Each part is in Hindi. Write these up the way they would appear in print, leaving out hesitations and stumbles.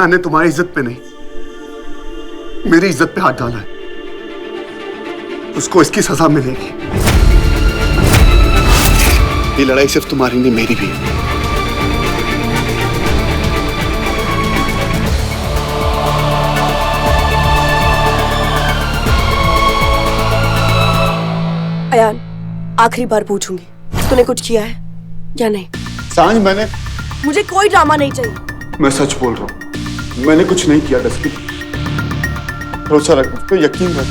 माया ने तुम्हारी इज्जत पे नहीं, मेरी इज्जत पे हाथ डाला है। उसको इसकी सजा मिलेगी। ये लड़ाई सिर्फ तुम्हारी नहीं, मेरी भी है। अयान, आखिरी बार पूछूंगी, तूने कुछ किया है या नहीं? सांझ, मैंने... मुझे कोई ड्रामा नहीं चाहिए। मैं सच बोल रहा हूँ, मैंने कुछ नहीं किया। डस्की, भरोसा रख, मुझ पे यकीन रख।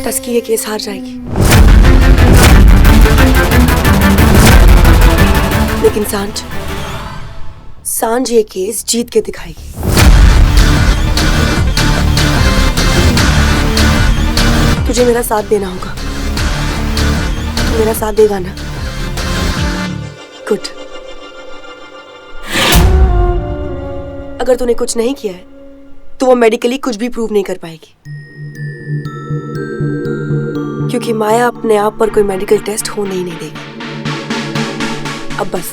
डस्की ये केस हार जाएगी, लेकिन सांझ ये केस जीत के दिखाएगी। तुझे मेरा साथ देना होगा। तू मेरा साथ देगा ना? गुड। अगर तूने कुछ नहीं किया है तो वो मेडिकली कुछ भी प्रूव नहीं कर पाएगी, क्योंकि माया अपने आप पर कोई मेडिकल टेस्ट होने ही नहीं देगी। अब बस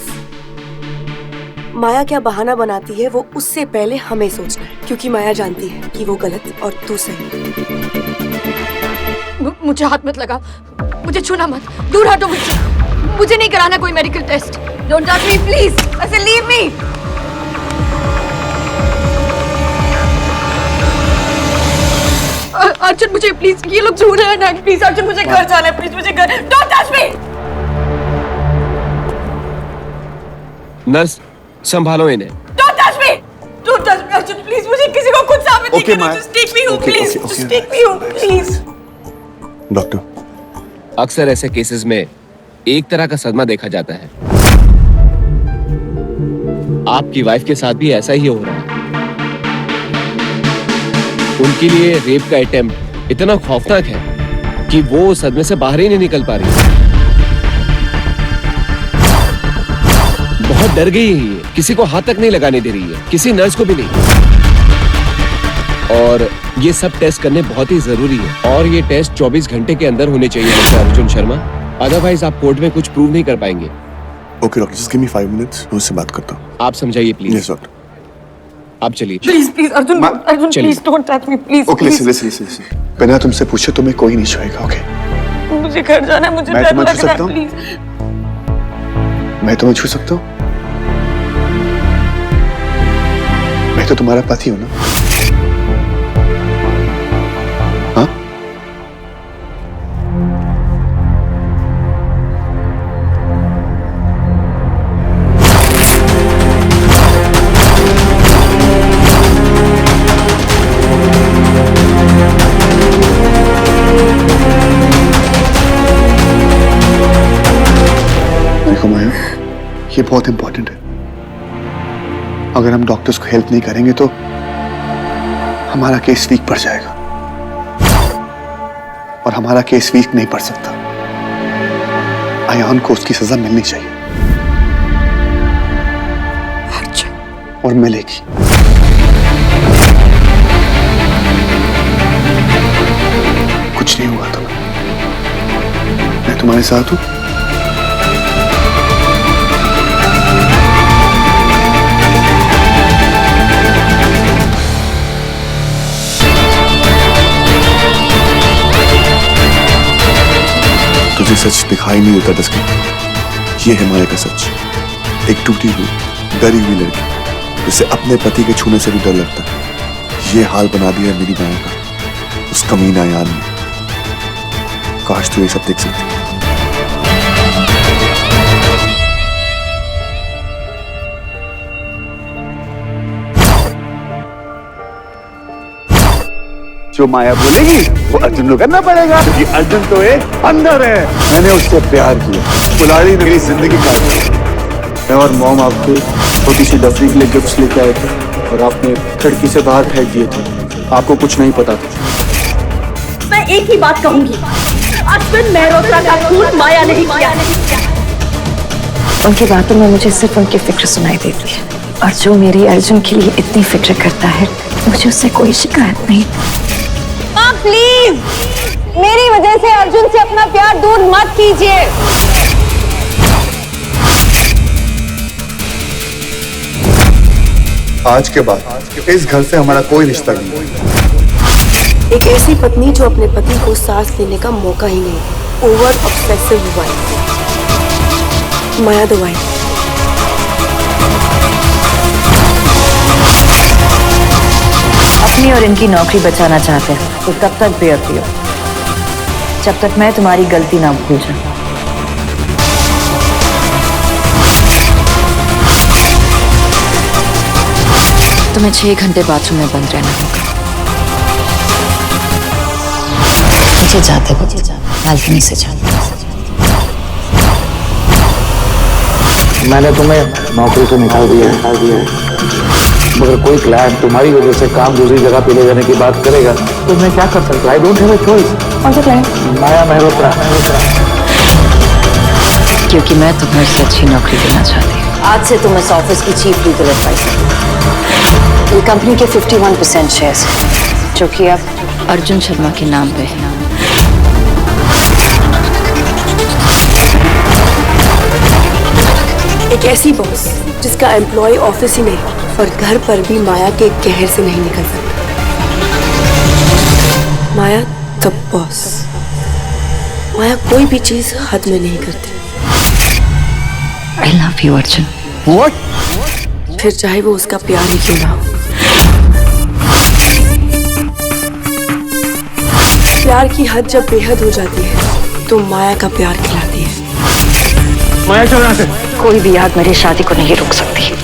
माया क्या बहाना बनाती है वो उससे पहले हमें सोचना है, क्योंकि माया जानती है कि वो गलत और तू सही। मुझे हाथ मत लगा, मुझे छूना मत, दूर हटो मुझसे। मुझे नहीं कराना कोई medical test. Don't touch me please, ऐसे लीव मी। अर्जुन मुझे प्लीज, ये लोग झूठ रहे हैं। प्लीज अर्जुन, मुझे घर जाना है। प्लीज मुझे घर, डोंट टच मी। नर्स, संभालो इन्हें। Don't touch me, don't touch me Arjun, please. मुझे किसी को कुछ साबित नहीं करना। Just take me home please, just take me home please. Doctor, अक्सर ऐसे केसेस में एक तरह का सदमा देखा जाता है। आपकी वाइफ के साथ भी ऐसा ही हो रहा है। उनके लिए रेप का अटेम्प्ट इतना खौफनाक है कि वो सदमे से बाहर ही नहीं निकल पा रही। बहुत डर गई है ये, किसी को हाथ तक नहीं लगाने दे रही है, किसी नर्स को भी नहीं। और ये सब टेस्ट करने बहुत ही जरूरी है, और ये टेस्ट 24 घंटे के अंदर होने चाहिए मिस्टर अर्जुन शर्मा, अदरवाइज आप कोर्ट में कुछ प्रूव नहीं कर पाएंगे। Okay doctor, just give me 5 minutes, मैं उससे बात करता हूँ। आप समझाइए प्लीज। Yes doctor. आप चलिए। Please please Arjun, Arjun please don't touch me please. Okay listen, बिना तुमसे पूछे तुम्हें कोई नहीं छुएगा। ओके, मुझे घर जाना है, मुझे डर लग रहा है प्लीज। मैं तुम्हें छू सकता हूँ? मैं तो तुम्हारा पति हूँ ना। हाँ? देखो माया, ये बहुत इंपॉर्टेंट है। अगर हम डॉक्टर्स को हेल्प नहीं करेंगे तो हमारा केस वीक पड़ जाएगा, और हमारा केस वीक नहीं पड़ सकता। अयान को उसकी सजा मिलनी चाहिए, और मिलेगी। कुछ नहीं हुआ तुम्हें, मैं तुम्हारे साथ हूं। तुझे सच दिखाई नहीं देता डस्की, ये है माया का सच। एक टूटी हुई, डरी हुई लड़की, जिसे अपने पति के छूने से भी डर लगता है। ये हाल बना दिया मेरी माया का उस कमीना अयान ने। काश तू ये सब देख सकती। जो माया बोलेगी वो अर्जुन को करना पड़ेगा, क्योंकि अर्जुन तो एक अंदर है। मैंने उससे प्यार किया, कुल्हाड़ी ने मेरी जिंदगी काट दी। मैं और मॉम आपको छोटी सी डफरी के लिए गिफ्ट्स लेके आए थे, और आपने खिड़की से बाहर फेंक दिए थे। आपको कुछ नहीं पता था। मैं एक ही बात कहूंगी, अश्विन मेहरोत्रा का खून माया नहीं किया। उनकी बातों में मुझे सिर्फ उनकी फिक्र सुनाई देती है, और जो मेरी अर्जुन के लिए इतनी फिक्र करता है, मुझे उससे कोई शिकायत नहीं। माँ प्लीज, मेरी वजह से अर्जुन से अपना प्यार दूर मत कीजिए। आज के बाद इस घर से हमारा कोई रिश्ता नहीं है। एक ऐसी पत्नी जो अपने पति को सांस लेने का मौका ही नहीं। Over obsessive wife, Maya the wife. अपनी और इनकी नौकरी बचाना चाहते हैं तो तब तक बेअदबी हो जब तक मैं तुम्हारी गलती ना भूल जाऊं। तुम्हें 6 घंटे बाथरूम में बंद रहना होगा। मुझे जाते बालकनी से जाते। मैंने तुम्हें नौकरी से निकाल दिया मगर कोई क्लाइंट तुम्हारी वजह से काम दूसरी जगह पे ले जाने की बात करेगा तो मैं क्या कर सकता? I don't have a choice. कौन सा क्लाइंट? माया मेहरोत्रा। क्योंकि मैं तुम्हें से अच्छी नौकरी देना चाहती हूँ। आज से तुम इस ऑफिस की चीफ लीगल एडवाइजर। ये कंपनी के 51% शेयर्स जो कि अब अर्जुन शर्मा के नाम पे है। एक ऐसी बॉस जिसका एम्प्लॉय ऑफिस ही नहीं और घर पर भी माया के कहर से नहीं निकल सकता। माया द बॉस। माया कोई भी चीज हद में नहीं करती। I love you, Arjun. फिर चाहे वो उसका प्यार ही क्यों ना हो। प्यार की हद जब बेहद हो जाती है तो माया का प्यार खिलाती है। माया चल रहा है। कोई भी आग मेरी शादी को नहीं रोक सकती।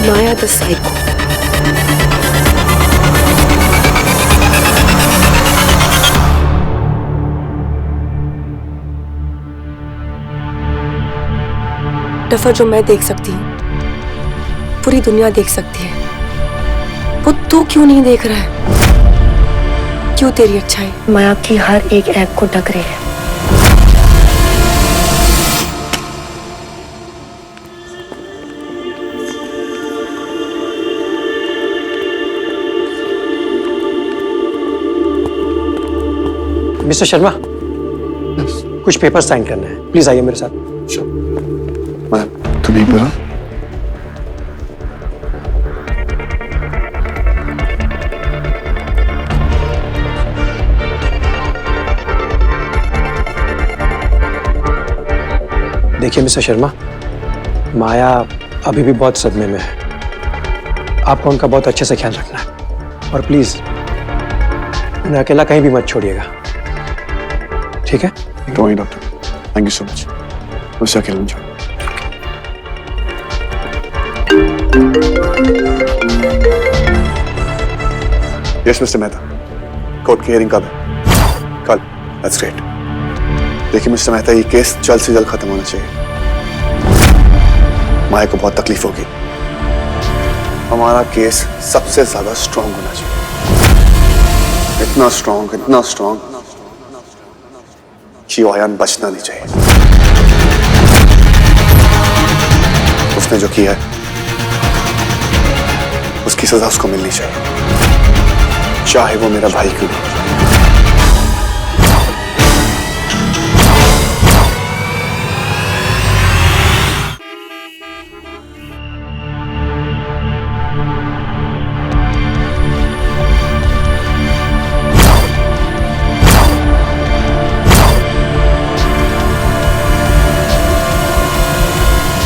माया द साइको। दफा जो मैं देख सकती हूँ पूरी दुनिया देख सकती है, वो तू क्यों नहीं देख रहा है? क्यों तेरी अच्छाई माया की हर एक ऐप को ढक रही है? मिस्टर शर्मा, कुछ पेपर साइन करना है, प्लीज आइए मेरे साथ। तू नहीं पढ़ा? देखिए मिस्टर शर्मा, माया अभी भी बहुत सदमे में है। आपको उनका बहुत अच्छे से ख्याल रखना है और प्लीज उन्हें अकेला कहीं भी मत छोड़िएगा, ठीक है? Doctor, thank you so much. उसे अकेले में छोड़। यस मिस्टर मेहता, कोर्ट की हियरिंग कब है? कल। That's great. देखिए मिस्टर मेहता, ये केस जल्द से जल्द खत्म होना चाहिए। माया को बहुत तकलीफ होगी। हमारा केस सबसे ज्यादा स्ट्रांग होना चाहिए। इतना स्ट्रांग कि आयान बचना नहीं चाहिए। उसने जो किया है उसकी सजा उसको मिलनी चाहिए, चाहे वो मेरा भाई क्यों नहीं।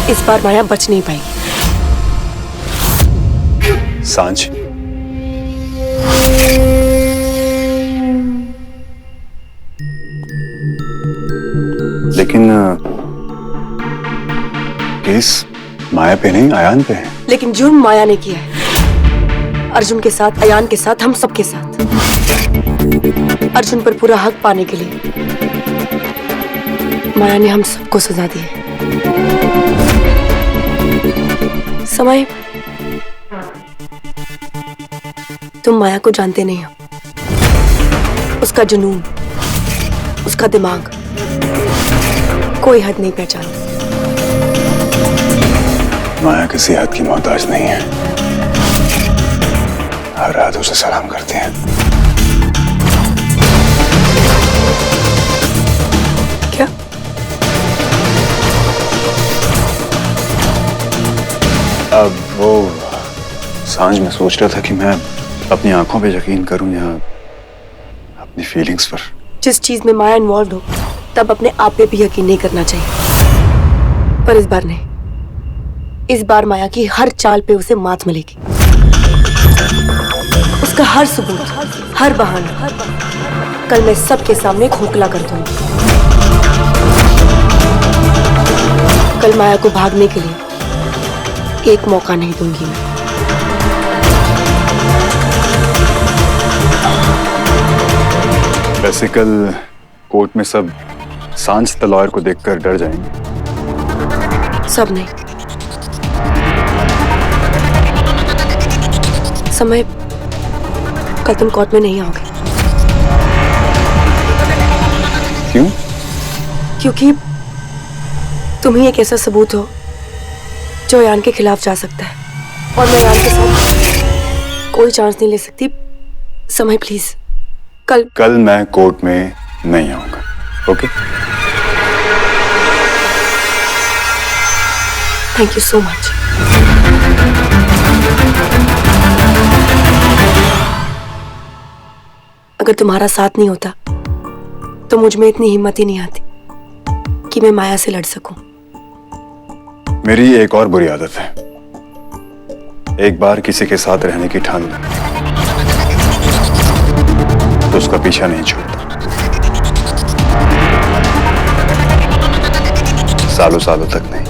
इस बार माया बच नहीं पाएगी। सांझ लेकिन केस माया पे नहीं अयान पे है। लेकिन जुर्म माया ने किया है, अर्जुन के साथ, अयान के साथ, हम सबके साथ। अर्जुन पर पूरा हक पाने के लिए माया ने हम सबको सजा दी है। समय, तुम माया को जानते नहीं हो। उसका जुनून, उसका दिमाग कोई हद नहीं पहचानता। माया किसी हद की मोहताज नहीं है। हर रात उसे सलाम करते हैं। क्या? अब वो सांझ में सोच रहा था कि मैं अपनी आंखों पे यकीन करूं या अपनी फीलिंग्स पर। जिस चीज में माया इन्वॉल्व हो तब अपने आप पे भी यकीन नहीं करना चाहिए, पर इस बार नहीं। इस बार माया की हर चाल पे उसे मात मिलेगी। उसका हर सबूत, हर बहाना कल मैं सबके सामने खोखला कर दूंगी। कल माया को भागने के लिए एक मौका नहीं दूंगी मैं। वैसे कल कोर्ट में सब सांझ द लॉयर को देखकर डर जाएंगे। सब नहीं। समय कल तुम कोर्ट में नहीं आओगे। क्यों? क्योंकि तुम ही एक ऐसा सबूत हो जो यान के खिलाफ जा सकता है, और मैं यान के साथ कोई चांस नहीं ले सकती। समय प्लीज कल मैं कोर्ट में नहीं आऊंगा। Okay? Thank you so much. अगर तुम्हारा साथ नहीं होता तो मुझ में इतनी हिम्मत ही नहीं आती कि मैं माया से लड़ सकूं। मेरी एक और बुरी आदत है, एक बार किसी के साथ रहने की ठान ली तो उसका पीछा नहीं छूटता। सालों सालों तक नहीं।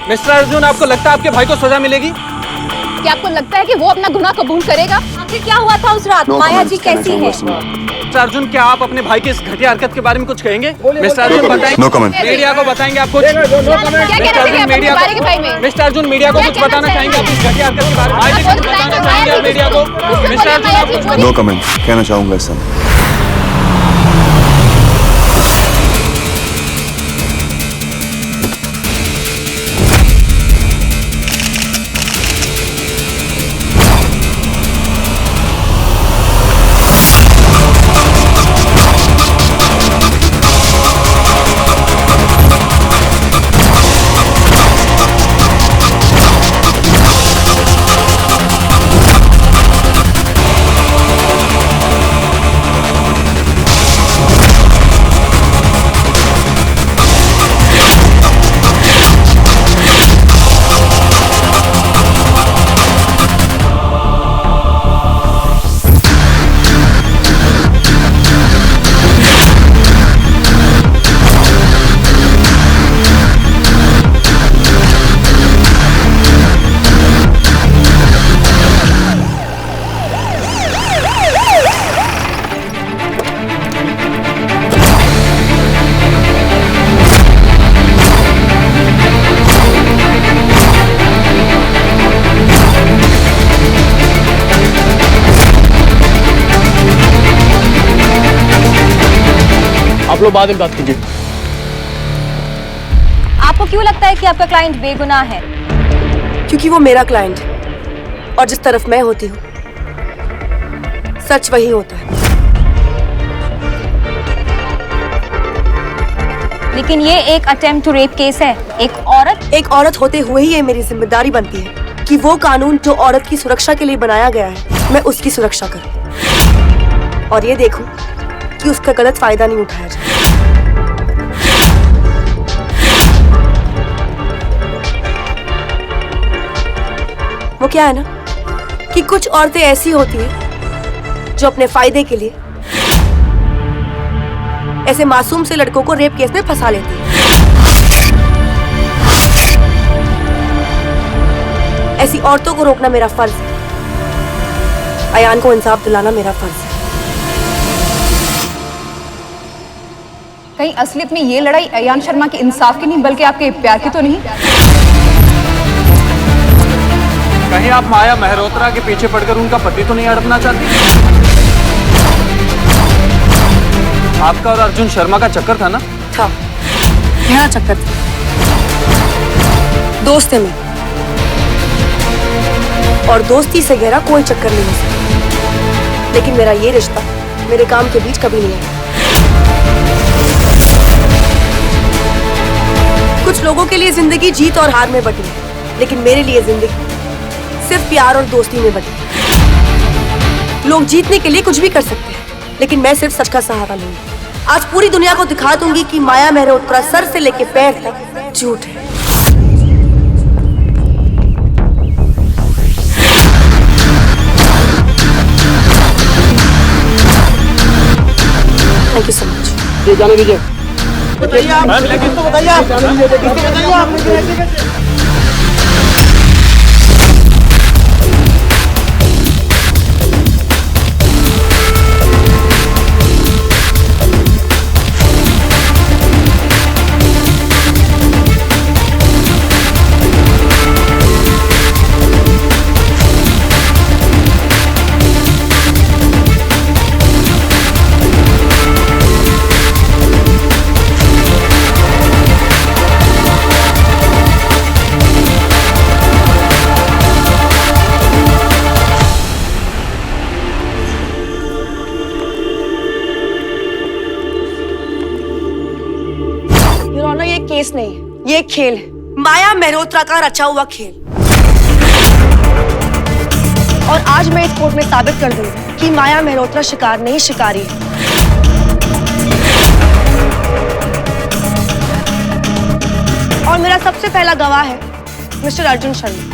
मिस्टर अर्जुन, आपको लगता है आपके भाई को सजा मिलेगी? क्या आपको लगता है कि वो अपना गुनाह कबूल करेगा? आखिर क्या हुआ था उस रात? माया जी कैसी है? मिस्टर अर्जुन, क्या आप अपने भाई की इस घटिया हरकत के बारे में कुछ कहेंगे? मिस्टर अर्जुन बताएंगे? No comment. मीडिया को बताएंगे आप कुछ? मिस्टर अर्जुन, मीडिया को कुछ बताना चाहेंगे आप इस घटिया हरकत के बारे में? कुछ बताना चाहेंगे आप मीडिया को? मिस्टर अर्जुन, नो कमेंट कहना चाहूंगा इस समय। आप लोग बाद में बात कीजिए। आपको क्यों लगता है कि आपका क्लाइंट बेगुनाह है? क्योंकि वो मेरा क्लाइंट है, और जिस तरफ मैं होती हूँ सच वही होता है। लेकिन ये एक अटेम्प्ट टू रेप केस है। एक औरत होते हुए ही ये मेरी जिम्मेदारी बनती है कि वो कानून जो औरत की सुरक्षा के लिए बनाया गया है मैं उसकी सुरक्षा करूं, और ये देखूं कि उसका गलत फायदा नहीं उठाया जाए। वो क्या है ना कि कुछ औरतें ऐसी होती हैं जो अपने फायदे के लिए ऐसे मासूम से लड़कों को रेप केस में फंसा लेती हैं। ऐसी औरतों को रोकना मेरा फर्ज है। अयान को इंसाफ दिलाना मेरा फर्ज है। कहीं असलियत में ये लड़ाई अयान शर्मा के इंसाफ की नहीं बल्कि आपके प्यार की तो नहीं? कहीं आप माया मेहरोत्रा के पीछे पड़कर उनका पति तो नहीं हड़पना चाहती? आपका और अर्जुन शर्मा का चक्कर था ना? था, गहरा चक्कर था। दोस्त है मैं, और दोस्ती से गहरा कोई चक्कर नहीं हो सकता। लेकिन मेरा ये रिश्ता मेरे काम के बीच कभी नहीं आया। कुछ लोगों के लिए जिंदगी जीत और हार में बटी है, लेकिन मेरे लिए जिंदगी सिर्फ प्यार और दोस्ती में बटी है। लोग जीतने के लिए कुछ भी कर सकते हैं, लेकिन मैं सिर्फ सच का सहारा लूंगी। आज पूरी दुनिया को दिखा दूंगी कि माया मेहरोत्रा सर से लेके पैर तक झूठ है। Thank you so much. ये जाने दीजिए। ये केस नहीं है, ये खेल है, माया मेहरोत्रा का रचा हुआ खेल। और आज मैं इस कोर्ट में साबित कर दूंगी कि माया मेहरोत्रा शिकार नहीं शिकारी है। और मेरा सबसे पहला गवाह है मिस्टर अर्जुन शर्मा।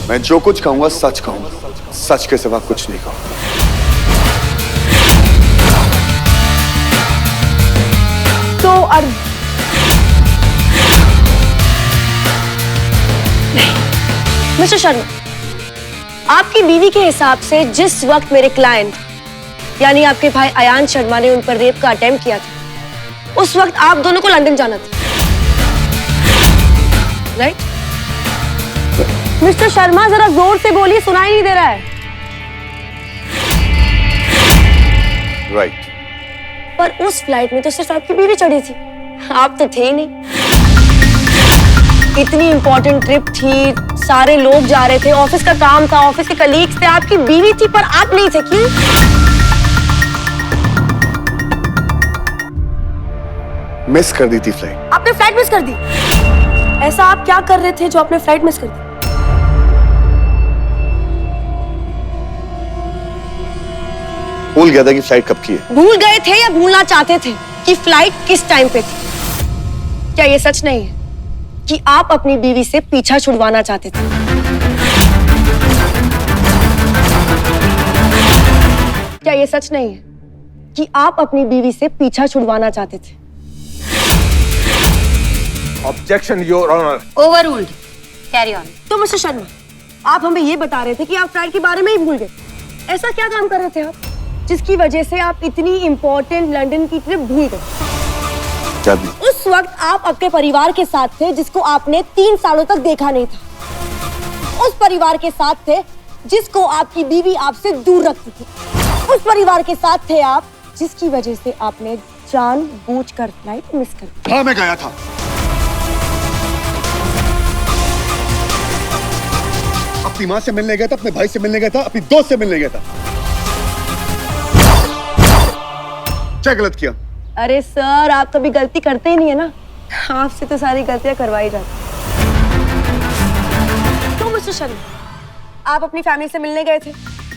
मैं जो कुछ कहूंगा सच कहूंगा, सच के सिवा कुछ नहीं कहूंगा। तो मिस्टर शर्मा, आपकी बीवी के हिसाब से जिस वक्त मेरे क्लाइंट यानी आपके भाई अयान शर्मा ने उन पर रेप का अटेम्प्ट किया था, उस वक्त आप दोनों को लंदन जाना था, राइट? मिस्टर शर्मा, जरा जोर से बोलिए, सुनाई नहीं दे रहा है। राइट। पर उस फ्लाइट में तो सिर्फ आपकी बीवी चढ़ी थी, आप तो थे ही नहीं। इतनी इंपॉर्टेंट ट्रिप थी, सारे लोग जा रहे थे, ऑफिस का काम था, ऑफिस के कलीग्स थे, आपकी बीवी थी पर आप नहीं थे, क्यों? मिस कर दी थी फ्लाइट। आपने फ्लाइट मिस कर दी? ऐसा आप क्या कर रहे थे जो आपने फ्लाइट मिस कर दी? भूल गया था कि फ्लाइट कब की है। भूल गए थे या भूलना चाहते थे कि फ्लाइट किस टाइम पे थी? क्या ये सच नहीं है कि आप अपनी बीवी से पीछा छुड़वाना चाहते थे? क्या ये सच नहीं है कि आप अपनी बीवी से पीछा छुड़वाना चाहते थे? Objection your honour. Overruled. Carry on. तो मिस्टर शर्मा, आप हमें ये बता रहे थे कि आप फ्लाइट के बारे में ही भूल गए। ऐसा क्या काम कर रहे थे आप जिसकी वजह से आप इतनी इंपॉर्टेंट लंदन की ट्रिप भूल गए? उस वक्त आप अपने परिवार के साथ थे जिसको आपने 3 सालों तक देखा नहीं था। उस परिवार के साथ थे जिसको आपकी बीवी आपसे दूर रखती थी। उस परिवार के साथ थे आप जिसकी वजह से आपने जानबूझकर फ्लाइट मिस कर दी। हाँ, मैं गया था। अपनी माँ से मिलने गया था, अपने भाई से मिलने गया था, अपनी दोस्त से मिलने गया था। क्या गलत किया? अरे सर, आप कभी गलती करते ही नहीं है ना, आपसे तो सारी गलतियां करवाई जाती। तो मिस्टर शर्मा, आप अपनी फैमिली से मिलने गए थे,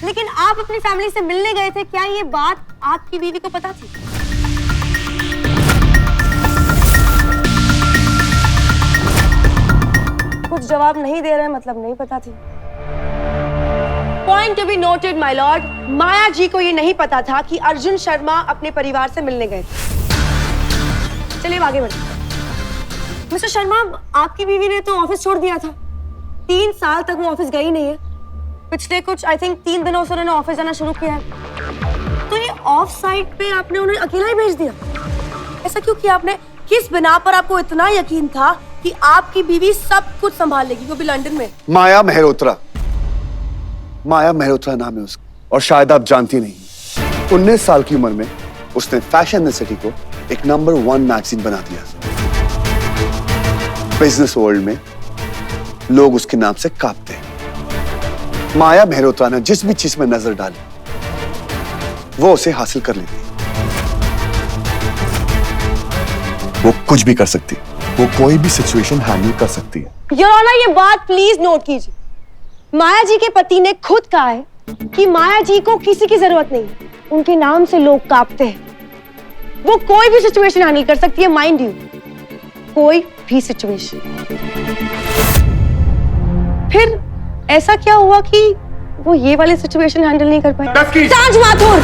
लेकिन आप अपनी फैमिली से मिलने गए थे, क्या ये बात आपकी बीवी को पता थी? कुछ जवाब नहीं दे रहे, मतलब नहीं पता थी। Point to be noted my lord, Maya ji को ये नहीं पता था कि अर्जुन शर्मा अपने परिवार से मिलने गए थे। चलिए आगे बढ़ते। मिस्टर शर्मा, आपकी बीवी ने तो ऑफिस छोड़ दिया था। 3 साल तक वो ऑफिस गई नहीं है। पिछले कुछ आई थिंक 3 दिनों से उन्होंने ऑफिस जाना शुरू किया है। तो ये ऑफ साइट पे आपने उन्हें अकेला ही भेज दिया? ऐसा क्यों किया आपने? किस बिना पर आपको इतना यकीन था कि आपकी बीवी सब कुछ संभाल लेगी, वो भी लंदन में? माया मेहरोत्रा, माया मेहरोत्रा नाम है उसका, और शायद आप जानती नहीं, 19 साल की उम्र में उसने फैशन सिटी को एक नंबर 1 मैगजीन बना दिया। बिजनेस वर्ल्ड में लोग उसके नाम से कांपते हैं। माया मेहरोत्रा ने जिस भी चीज में नजर डाली वो उसे हासिल कर लेती। वो कुछ भी कर सकती, वो कोई भी सिचुएशन हैंडल कर सकती है। योर ऑनर, ये बात प्लीज नोट कीजिए। माया जी के पति ने खुद कहा है कि माया जी को किसी की जरूरत नहीं, उनके नाम से लोग कांपते हैं। वो कोई भी सिचुएशन हैंडल कर सकती है, माइंड यू, कोई भी सिचुएशन। फिर ऐसा क्या हुआ कि वो ये वाली सिचुएशन हैंडल नहीं कर पाई? ताज माथुर,